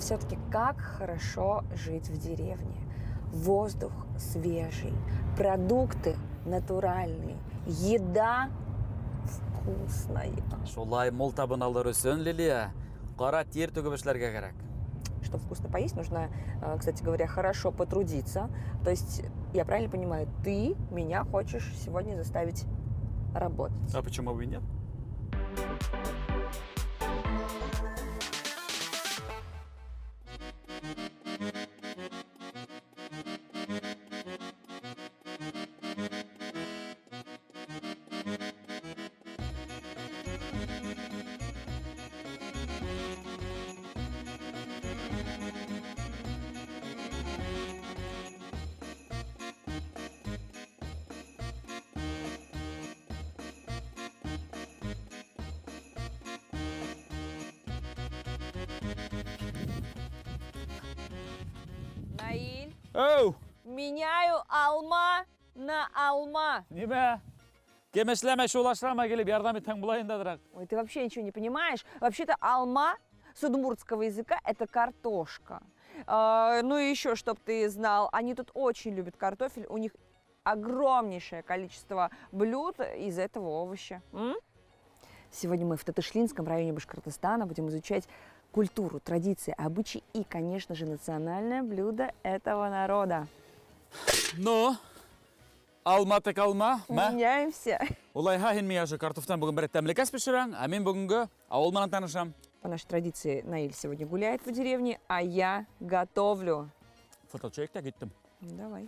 все-таки как хорошо жить в деревне. Воздух свежий, продукты натуральные, еда вкусная. Шулай мол табыналар өсін, Лилия. Қара тер төгіп эшләргә кирәк. Чтобы вкусно поесть, нужно, кстати говоря, хорошо потрудиться. То есть, я правильно понимаю, ты меня хочешь сегодня заставить работать? А почему бы и нет? Наиль, Оу! меняю алма на алма. Неме? Кемешләмә шулашрама келіп, ярдам итәң булайындадырак. Ой, ты вообще ничего не понимаешь. Вообще-то алма с удмуртского языка – это картошка. Ну и еще, чтоб ты знал, они тут очень любят картофель. У них огромнейшее количество блюд из этого овоща. Сегодня мы в Татышлинском районе Башкортостана будем изучать культуру, традиции, обычаи и, конечно же, национальное блюдо этого народа. Ну, алма тек алма, ма? Меняемся. Улайха һин мияжы картофтан бүгін бір тәмлекәс пешерәң, а мен бүгінгі ауыл манан танышам. По нашей традиции Наиль сегодня гуляет в деревне, а я готовлю. Фото чекті кеттім. Давай.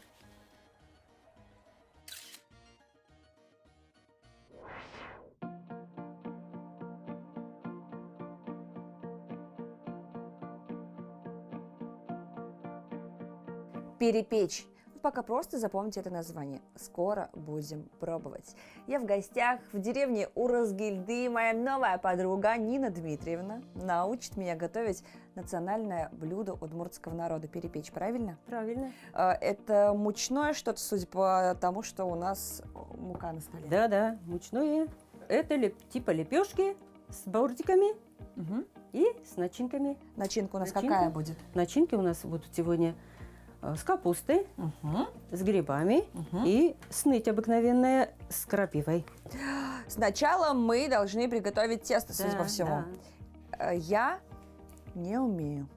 Перепечь. Пока просто запомните это название. Скоро будем пробовать. Я в гостях в деревне Уразгильды. Моя новая подруга Нина Дмитриевна научит меня готовить национальное блюдо удмуртского народа. Перепечь, правильно? Правильно. Это мучное что-то, судя по тому, что у нас мука на столе. Да, мучное. Это типа лепешки с бортиками и с начинками. Начинка у нас Начинка. какая будет? Начинки у нас будут сегодня с капустой, с грибами и сныть обыкновенная с крапивой. Сначала мы должны приготовить тесто, судя по всему. Да. Я не умею.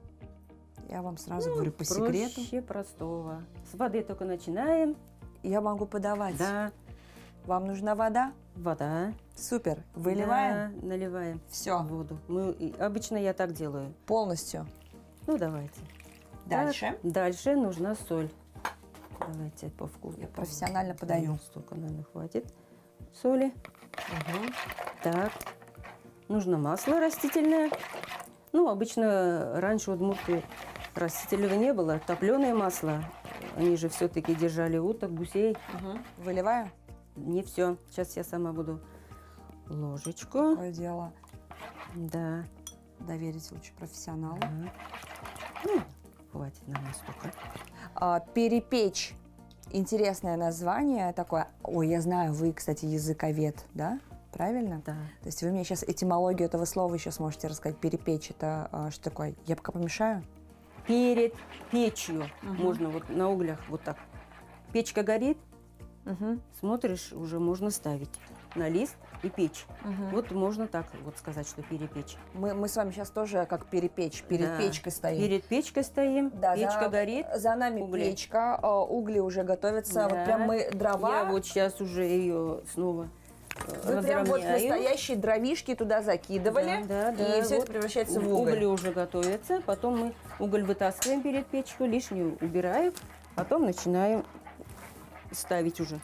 Я вам сразу говорю по секрету. Проще простого. С воды только начинаем. Я могу подавать. Да, Вам нужна вода? вода. Супер. Выливаем? Да, наливаем Все. воду. Обычно я так делаю. Полностью. Ну, давайте. Дальше. Так, дальше нужна соль. Давайте по вкусу. Я профессионально подаю. Столько, наверное, хватит соли. Так, нужно масло растительное. Ну, обычно раньше удмурты растительного не было. Топленое масло. Они же все-таки держали уток, гусей. Выливаю? Не все. Сейчас я сама буду ложечку. Такое дело. Да. Доверить лучше профессионалу. Ну, хватит нам настолько. Перепечь. Интересное название такое. Ой, я знаю, вы, кстати, языковед, да? Правильно? Да. То есть вы мне сейчас этимологию этого слова еще сможете рассказать. Перепечь это что такое? Я пока помешаю. Перед печью можно вот на углях вот так. Печка горит, смотришь, уже можно ставить на лист и печь. Вот можно так вот сказать, что перепечь. Мы с вами сейчас тоже как перепечь. Перед Да. печкой стоим. Перед печкой стоим, Да, печка горит. За нами угли. печка, угли уже готовятся. Вот Да. прям мы дрова. Я вот сейчас уже ее снова Вы прям вот разровняю. настоящие дровишки туда закидывали, Да, и все вот это превращается в уголь. Уголь уже готовится, потом мы уголь вытаскиваем перед печью, лишнюю убираем, потом начинаем ставить уже.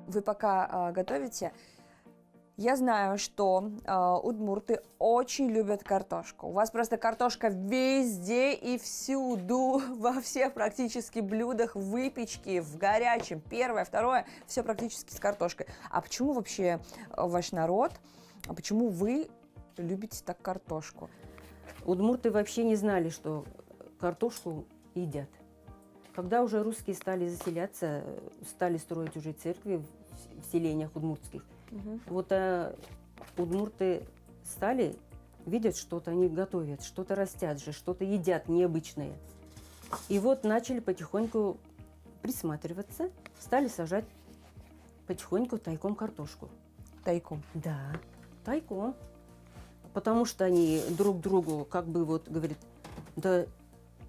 Вы пока готовите, я знаю, что удмурты очень любят картошку. У вас просто картошка везде и всюду, во всех практически блюдах, в выпечке, в горячем. Первое, второе, все практически с картошкой. А почему вообще ваш народ, а почему вы любите так картошку? Удмурты вообще не знали, что картошку едят. Когда уже русские стали заселяться, стали строить уже церкви в селениях удмуртских, вот удмурты стали, видят что-то, они готовят, что-то растят же, что-то едят необычное. И вот начали потихоньку присматриваться, стали сажать потихоньку тайком картошку. Тайком? Да, тайком. Потому что они друг другу как бы вот говорят, да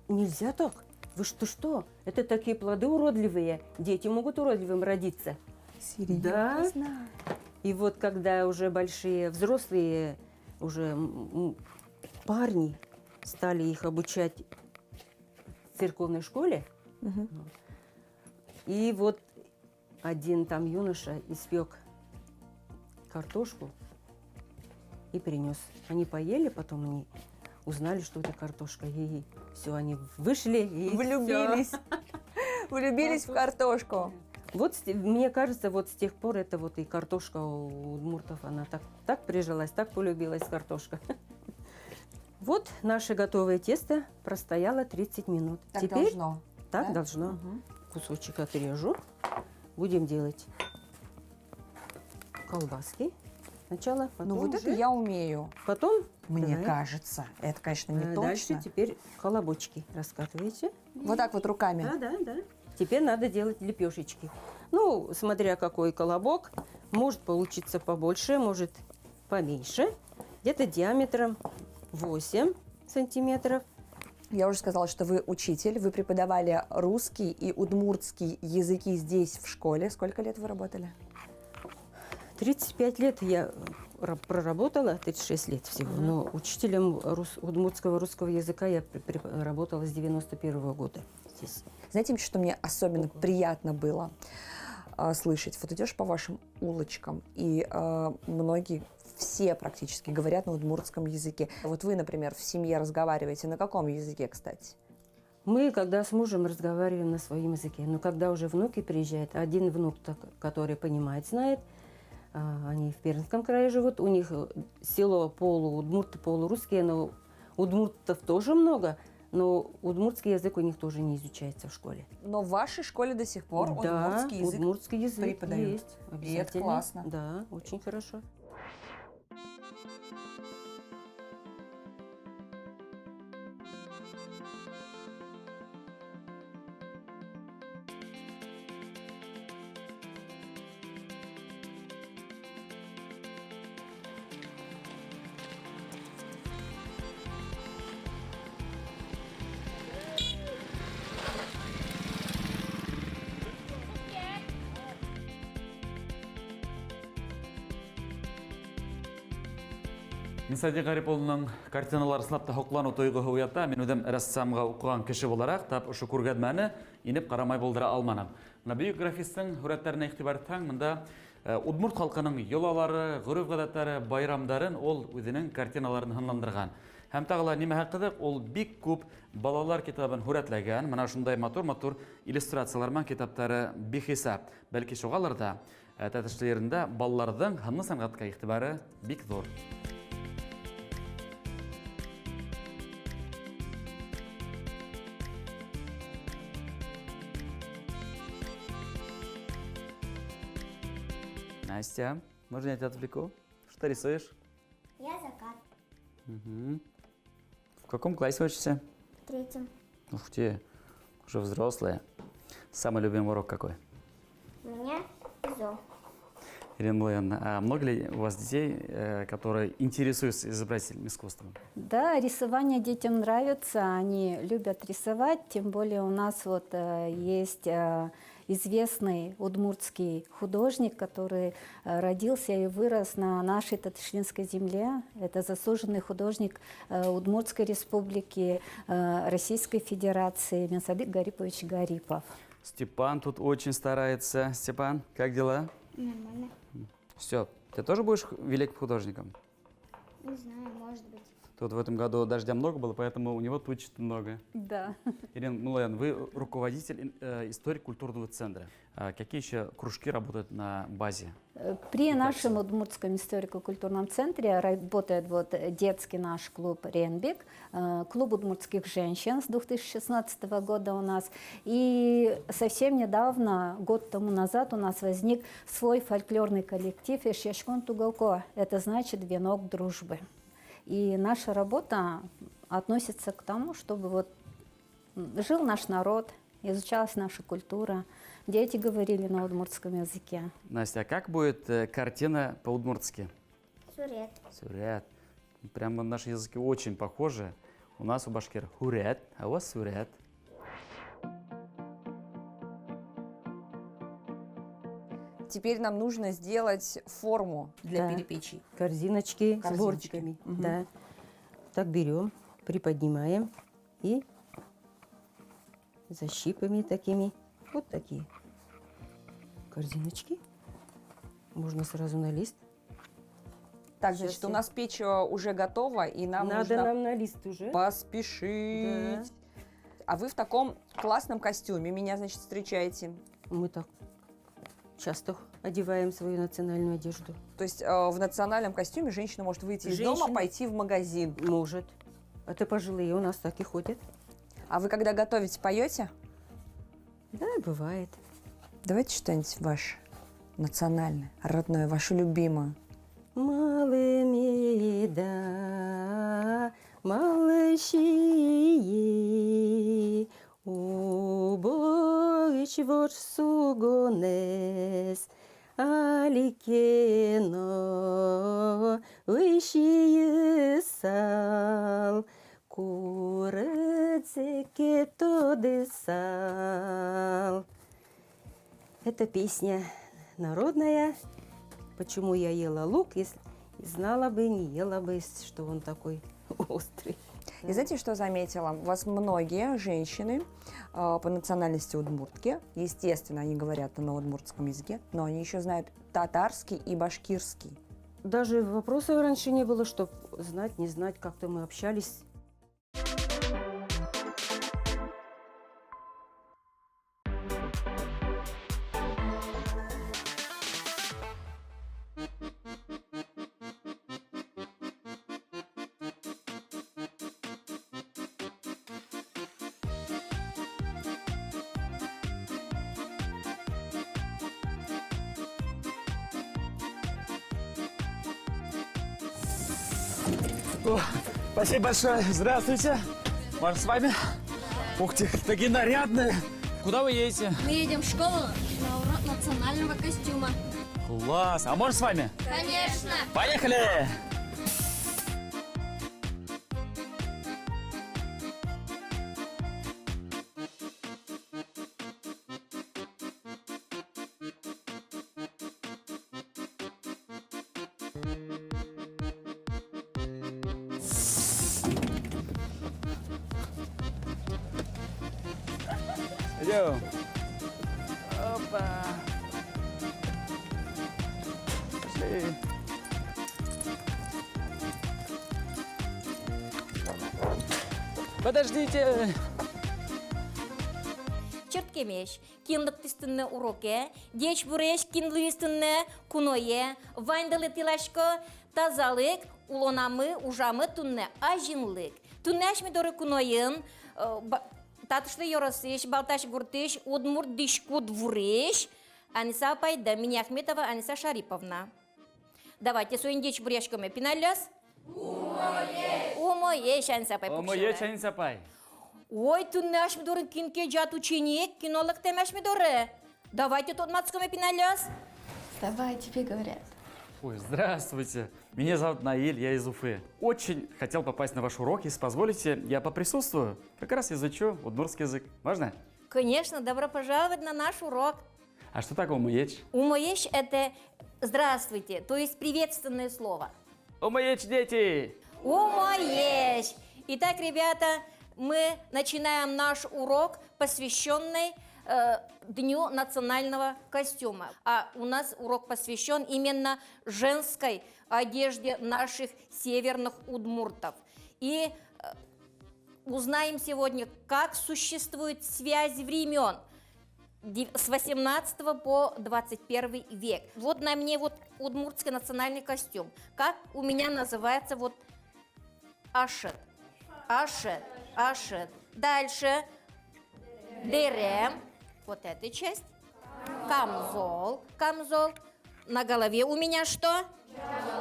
нельзя так. Вы что? Это такие плоды уродливые. Дети могут уродливым родиться. Серьезно? Да. И вот когда уже большие взрослые, уже парни стали их обучать в церковной школе, и вот один там юноша испек картошку и принес. Они поели, потом они узнали, что это картошка. И все, они вышли и Влюбились. Влюбились в картошку. Вот мне кажется, вот с тех пор это вот и картошка у удмуртов, она так прижилась, так полюбилась картошка. Вот наше готовое тесто простояло 30 минут. Так Теперь должно. так да? должно. Мгм. Кусочек отрежу. Будем делать колбаски сначала, потом Ну вот это уже- я умею, потом мне давай. кажется. Это, конечно, не Дальше точно. теперь колобочки раскатываете. Вот так вот руками. Да. Теперь надо делать лепешечки. Ну, смотря какой колобок, может получиться побольше, может поменьше. Где-то диаметром 8 сантиметров. Я уже сказала, что вы учитель, вы преподавали русский и удмуртский языки здесь, в школе. Сколько лет вы работали? 35 лет я проработала, 36 лет всего. Но учителем удмуртского русского языка я работала с 91 года здесь. Знаете, что мне особенно приятно было слышать? Вот идешь по вашим улочкам, и многие, все практически говорят на удмуртском языке. Вот вы, например, в семье разговариваете на каком языке, кстати? Мы, когда с мужем разговариваем на своем языке, но когда уже внуки приезжают, один внук, который понимает, знает, они в Пермском крае живут, у них село полуудмурты, полурусские, но удмуртов тоже много, но удмуртский язык у них тоже не изучается в школе. Но в вашей школе до сих пор удмуртский язык удмуртский язык преподают. есть. И это Обязательно. классно. Да, очень хорошо. Мен Сади Гариповның картиналар сынапта хоклану тойгы уята, мен өдем рәссамға оқыған кеше боларақ, тап ұшы күргәдмәні инеп қарамай болдыра алманам. Бүйік графистің хүрәттеріне иқтибар таң, мында удмурт халқының йолалары, ғұрыв ғадаттары, байрамдарын ол өзінің картиналарын хынландырған. Һәм тағыла неме хақыдық, ол бик күп балалар китабын хүрәтләгән, мына шундай матур-матур иллюстрацияларман китаптары бихисап. Бәлки шуғаларда тәтішлерінде балалардың хынны сәнғатқа иқтибары бик зор. Настя, можно я тебя отвлеку? Что ты рисуешь? Я закат. Мгм. В каком классе учишься? В 3. Ух ты, уже взрослая. Самый любимый урок какой? У меня ЗО. Ирина Мулаяновна, а много ли у вас детей, которые интересуются изобразительным искусством? Да, рисование детям нравится, они любят рисовать, тем более у нас вот есть известный удмуртский художник, который родился и вырос на нашей Татышлинской земле. Это заслуженный художник Удмуртской республики, Российской Федерации Менсадык Гарипович Гарипов. Степан тут очень старается. Степан, как дела? Нормально. Все, ты тоже будешь великим художником? Не знаю, может быть. Тут в этом году дождя много было, поэтому у него тучек много. Да. Ирина Мулаян, вы руководитель историко-культурного центра. А какие еще кружки работают на базе? При нашем Удмуртском историко-культурном центре работает вот детский наш клуб «Ренбик», клуб удмуртских женщин с 2016 года у нас. И совсем недавно, год тому назад, у нас возник свой фольклорный коллектив «Ишешкон Тугалко». Это значит «Венок дружбы». И наша работа относится к тому, чтобы вот жил наш народ, изучалась наша культура, дети говорили на удмуртском языке. Настя, а как будет картина по-удмуртски? Сурет. Сурят. Прямо наши языки очень похожи. У нас у башкир хурят, а у вас сурят. Теперь нам нужно сделать форму для Да. перепечи. Корзиночки с Корзиночки. бортиками. Мгм. Да. Так берем, приподнимаем и защипами такими. Вот такие корзиночки. Можно сразу на лист. Так, Сейчас значит, у я- нас печь уже готова, и нам Надо нужно нам на лист уже. поспешить. А вы в таком классном костюме меня, значит, встречаете. Мы так часто одеваем свою национальную одежду. То есть в национальном костюме женщина может выйти из дома, Женщина- пойти в магазин. Может. Это пожилые у нас так и ходят. А вы когда готовите, поете? Да, бывает. Давайте что-нибудь ваше национальное, родное, ваше любимое. Малыми да, малыши, убойч вор сугонес, аликено, вышие сал, курецеке тодесал. Это песня народная. Почему я ела лук, если знала бы, не ела бы, что он такой острый. И знаете, что заметила? У вас многие женщины по национальности удмуртки. Естественно, они говорят на удмуртском языке, но они еще знают татарский и башкирский. Даже вопросов раньше не было, чтобы знать, не знать, как-то мы общались. О, спасибо большое. Здравствуйте. Можно с вами? Ух ты, такие нарядные. Куда вы едете? Мы едем в школу на урок национального костюма. Класс. А можно с вами? Конечно! Поехали! Идем. Опа. Пошли. Подождите. Черткемеш, кинлык тистинне уроке, деч буреш кинлыстинне куное, вайндалы тилашко, тазалык, улонамы, ужамы тунне, ажинлык. Туннешми доры куноен, татышты yorasыш, балташ гуртыш, удмурт дишку двуреш, Аниса апай да Миняхметова Аниса Шариповна. Давайте соин деч бурешками пиналес. Умоеш, Аниса апай. Омое чайын сапай. Ой, ты наш мидоры кинке жат ученик, кинолог темаш мидоры. Давайте тот мацками пиналес. Давай, тебе говорят. Ой, здравствуйте. Меня зовут Наиль, я из Уфы. Очень хотел попасть на ваш урок. Если позволите, я поприсутствую. Как раз изучу удмуртский язык. Можно? Конечно, добро пожаловать на наш урок. А что такое умеч? Умоешь это здравствуйте, то есть приветственное слово. Умеч, дети! Умоешь. Итак, ребята, мы начинаем наш урок, посвященный Дню национального костюма. А у нас урок посвящен именно женской одежде наших северных удмуртов. И узнаем сегодня, как существует связь времен с 18 по 21 век. Вот на мне вот удмуртский национальный костюм. Как у меня называется вот ашет. Ашет. Ашет. Дальше берем вот эту часть. Камзол. Камзол. На голове у меня что?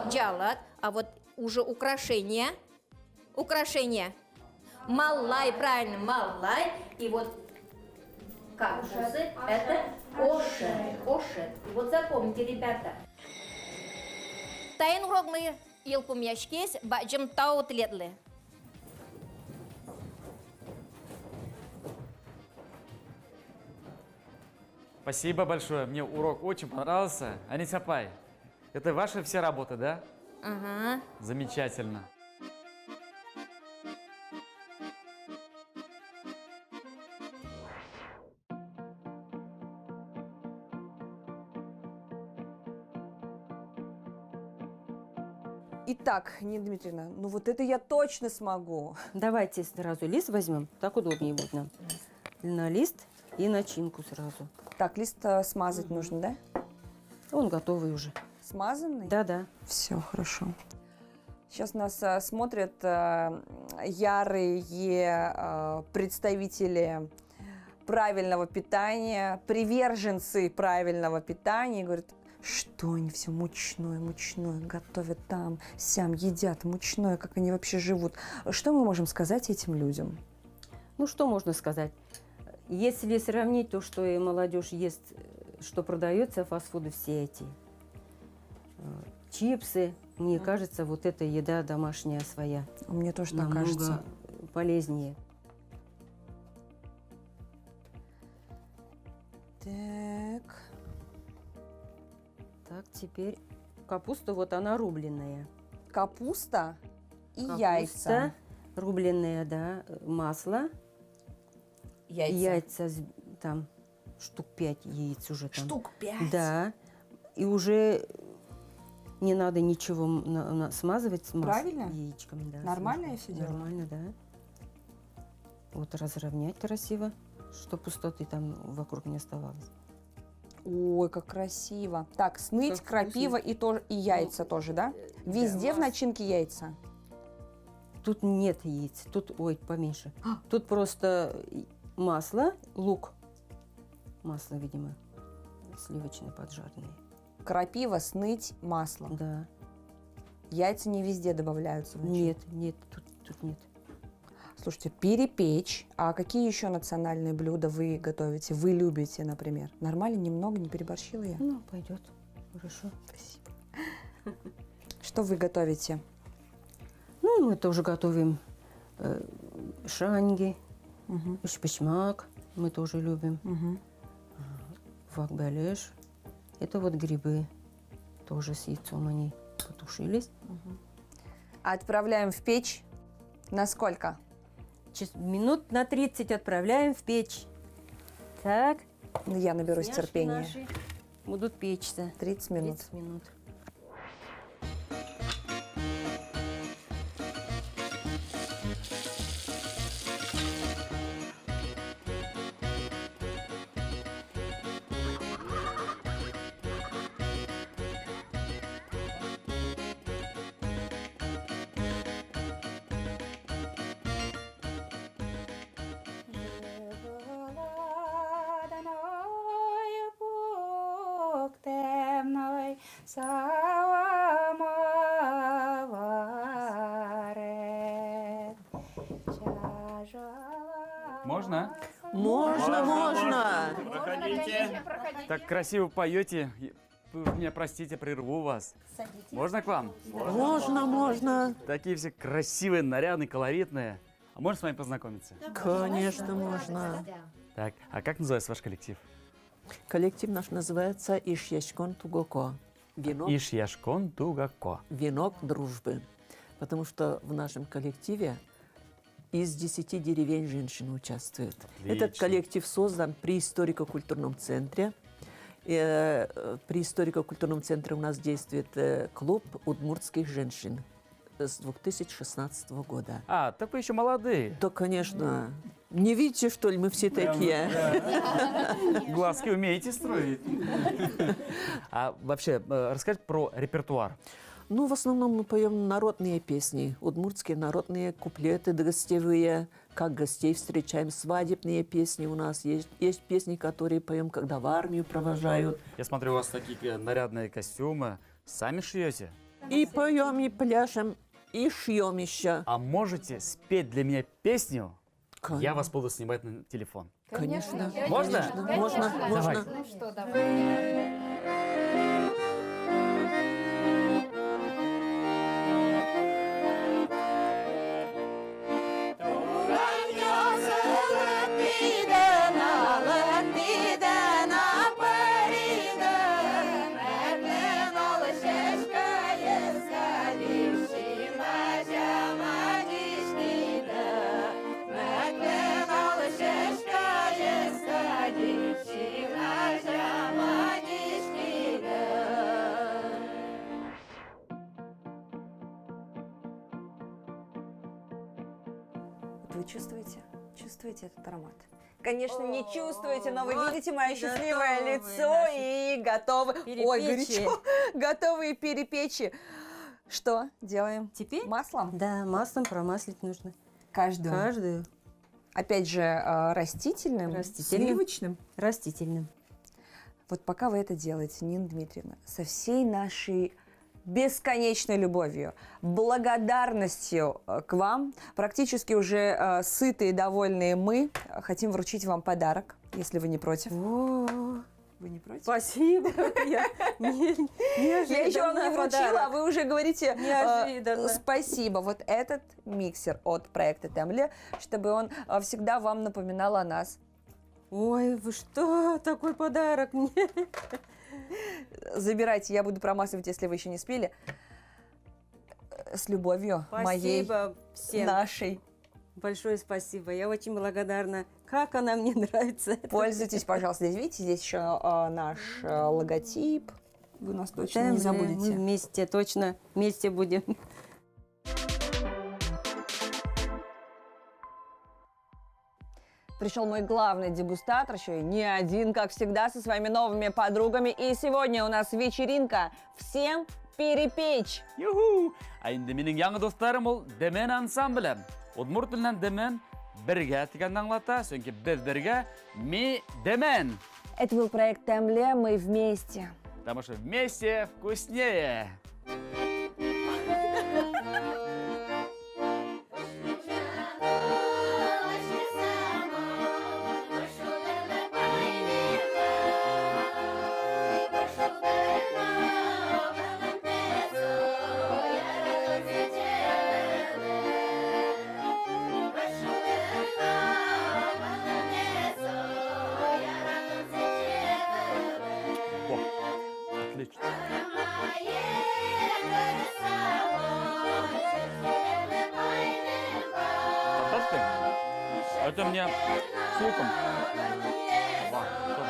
Джалат. А вот уже украшение. Украшение. Малай, правильно, малай. И вот камзолы это ошет. Ошет. И вот запомните, ребята. Тайын урок мы елпум яшкес, баджим тау тледлы. Спасибо большое. Мне урок очень понравился. Аниса апай, это ваши все работы, да? Ага. Замечательно. Итак, Нина Дмитриевна, ну вот это я точно смогу. Давайте сразу лист возьмем, так удобнее будет нам. На лист и начинку сразу. Так, лист смазать нужно, да? Он готовый уже. Смазанный? Да-да. Все, хорошо. Сейчас нас смотрят ярые представители правильного питания, приверженцы правильного питания. И говорят, что они все мучное, мучное готовят там, сям, едят мучное, как они вообще живут. Что мы можем сказать этим людям? Ну, что можно сказать? Если сравнить то, что и молодежь ест, что продается, фастфуды все эти, чипсы, мне кажется, вот эта еда домашняя своя. Мне тоже так намного кажется. полезнее. Так. Так, теперь капуста, вот она рубленная. Капуста и Капуста яйца. рубленная, да, масло. Яйца там штук 5 яиц уже там. Штук 5? Да. И уже не надо ничего смазывать с Правильно? яичками. Да, Нормально я всё делаю? Нормально, да. Вот разровнять красиво, чтобы пустоты там вокруг не оставалось. Ой, как красиво. Так, сныть, Как крапива и яйца тоже, да? Везде в начинке яйца? Тут нет яиц, тут, ой, поменьше. Тут просто масло, лук. Масло, видимо, сливочное поджаренное. Крапива, сныть, масло. Да. Яйца не везде добавляются. в начинку. Нет, тут нет. Слушайте, перепечь. А какие еще национальные блюда вы готовите? Вы любите, например? Нормально? Немного? Не переборщила я? Ну, пойдет. Хорошо. Спасибо. Что вы готовите? Ну, мы тоже готовим шанги, Угу. шпичмак, мы тоже любим. Угу. Вакбалеш. Это вот грибы. Тоже с яйцом они потушились. Отправляем в печь. На сколько? Минут на 30 отправляем в печь. Так. Ну, я наберусь Няшки терпения. наши будут печься. 30 минут. 30 минут. самой самоварет. Можно? Можно. Проходите. Так красиво поете. Вы уж меня простите, прерву вас. Можно к вам? Можно. Такие все красивые, нарядные, колоритные. А можно с вами познакомиться? Конечно, можно. Так, а как называется ваш коллектив? Коллектив наш называется Ишьяшкон Тугоко. Ишьяшкон Тугако. Венок дружбы. Потому что в нашем коллективе из 10 деревень женщины участвуют. Этот Отлично. коллектив создан при историко-культурном центре. При историко-культурном центре у нас действует клуб удмуртских женщин с 2016 года. А, так вы еще молодые. Да, конечно. Не видите, что ли, мы все такие? Глазки умеете строить. А вообще, расскажите про репертуар. Ну, в основном мы поем народные песни, удмуртские народные куплеты гостевые, как гостей встречаем, свадебные песни у нас есть. Есть песни, которые поем, когда в армию провожают. Я смотрю, у вас такие нарядные костюмы. Сами шьете? И поем, и пляшем, и шьем еще. А можете спеть для меня песню? Конечно. Я вас буду снимать на телефон. Конечно. Можно? Можно, Давай. можно. Ну что, давай. Вы чувствуете? Чувствуете этот аромат? Конечно, не чувствуете, но вы видите мое счастливое лицо и готовы. Ой, горячо. Готовые перепечи. Что делаем? Теперь? Маслом? Да, маслом промаслить нужно. Каждую. Каждую. Опять же, растительным, Растительным. сливочным. Растительным. Вот пока вы это делаете, Нина Дмитриевна, со всей нашей бесконечной любовью, благодарностью к вам, практически уже сытые и довольные мы, хотим вручить вам подарок, если вы не против. О, Вы не против? спасибо. Я Я еще вам не вручила, а вы уже говорите Неожиданно. спасибо. Вот этот миксер от проекта Темле, чтобы он всегда вам напоминал о нас. Ой, вы что? Такой подарок мне. Забирайте, я буду промасывать, если вы еще не спели. С любовью моей, Спасибо всем. нашей. Большое спасибо. Я очень благодарна. Как она мне нравится. Пользуйтесь, пожалуйста. Здесь, видите, здесь еще наш логотип. Вы нас точно не Мы забудете. вместе, точно вместе будем. Пришел мой главный дегустатор, еще и не один, как всегда, со своими новыми подругами. И сегодня у нас вечеринка «Всем перепечь». Юху! А инде менің яңы достарым ол Демен ансамблі. Удмурт тілінен Демен бірге дегенді аңлата, сөйкі біз бірге ми Демен. Это был проект Темле «Мы вместе». Потому что вместе вкуснее. О, отлично. Фантастика? Это мне с луком. Вау, супер.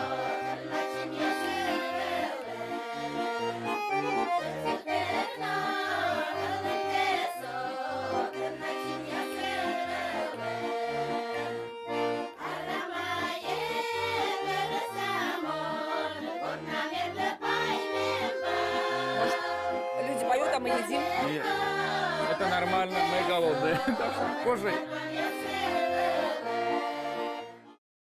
Люди поют, а мы едим. И это нормально, мы голодные. Так что кушай.